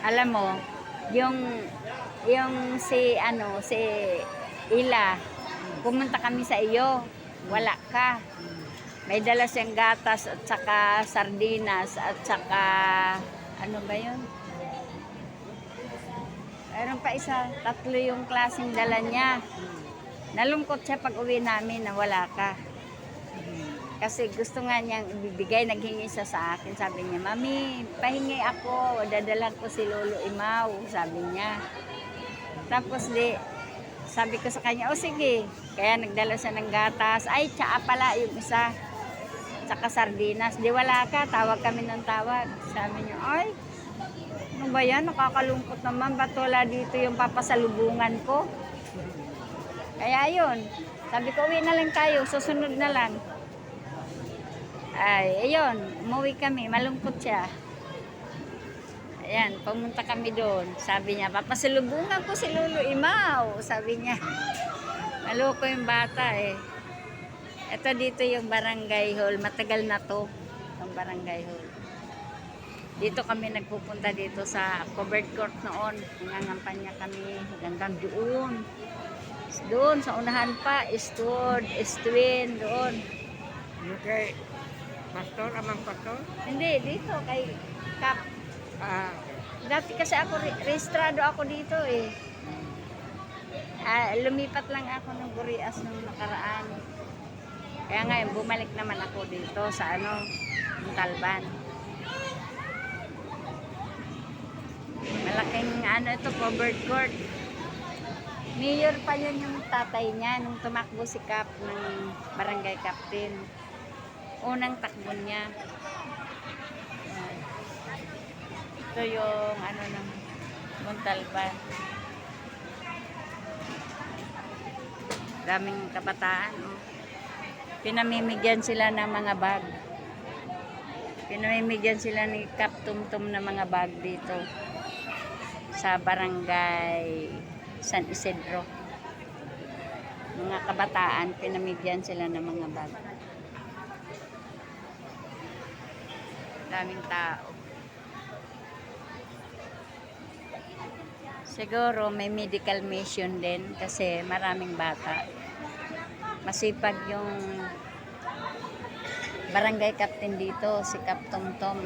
Alam mo, yung si Ila, pumunta kami sa iyo, wala ka. May dala siyang gatas at saka sardinas at saka ano ba yun? Meron pa isa, tatlo yung klaseng dala niya. Nalungkot siya pag uwi namin na wala ka. Kasi gusto nga niyang ibibigay, naghingi siya sa akin. Sabi niya, Mami, pahingi ako, dadalan ko si Lolo Imaw, sabi niya. Tapos sabi ko sa kanya, o sige. Kaya nagdala siya ng gatas. Ay, tsaa pala yung isa. Tsaka sardinas. Di wala ka, tawag kami ng tawag. Sabi niya, ay, ano ba yan? Nakakalungkot naman. Ba't wala dito yung papasalubungan ko? Kaya yun. Sabi ko, uwi na lang tayo. Susunod na lang. Ay, ayun. Umuwi kami. Malungkot siya. Ayan, pumunta kami doon. Sabi niya, papasalubungan ko si Lolo Imaw. Sabi niya. Maloko yung bata eh. Ito dito yung barangay hall. Matagal na to. Ang barangay hall. Dito kami nagpupunta dito sa covered court noon. Nangangampanya kami hanggang doon. Doon sa unahan pa, Eastwood, Eastwin, doon. Yung kay Pastor, amang Pastor? Hindi, dito kay Kap. Ah, Dati kasi ako, rehistrado ako dito eh. Lumipat lang ako ng Gurias nung nakaraan. Kaya ngayon, bumalik naman ako dito sa Talban. Malaking ito, covered court. Mayor pa yun yung tatay niya nung tumakbo si Kap ng barangay captain. Unang takbo niya. Ito yung ng Montalban. Daming kabataan. Pinamimigyan sila ng mga bag. Pinamimigyan sila ni Kap Tumtum ng mga bag dito sa barangay San Isidro. Mga kabataan, pinamigyan sila ng mga bag. Daming tao. Siguro may medical mission din kasi maraming bata. Masipag yung barangay captain dito, si Kap Tumtum.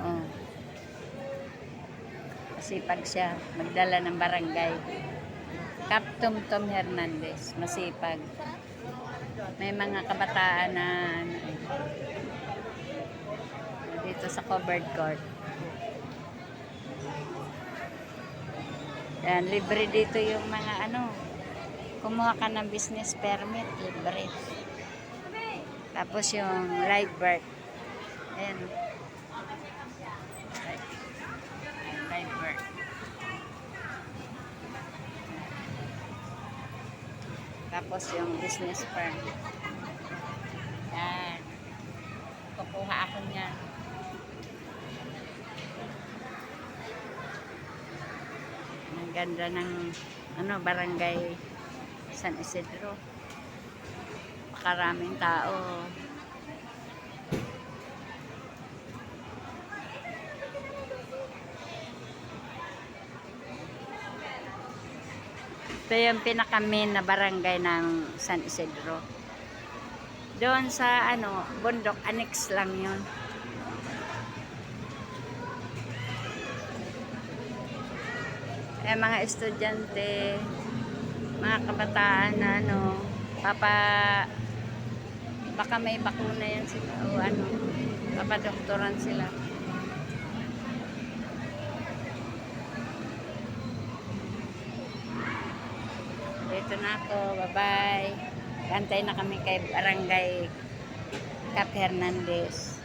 Oh. Masipag siya magdala ng barangay. Kap Tumtum Hernandez, masipag. May mga kabataan na dito sa covered court. Yan, libre dito yung mga kumuha ka ng business permit, libre. Tapos yung live birth. Ayan. Live birth. Tapos yung business permit. Yan. Kukuha ako niyan. Ang ganda ng barangay San Isidro. Makaraming tao. Ito yung pinaka-main na barangay ng San Isidro. Doon sa bundok, annex lang yun. Mga estudyante, mga kabataan na baka may bakuna yan sila o papadoktoran sila. Dito na ako, bye-bye. Gantay na kami kay Barangay Kap Hernandez.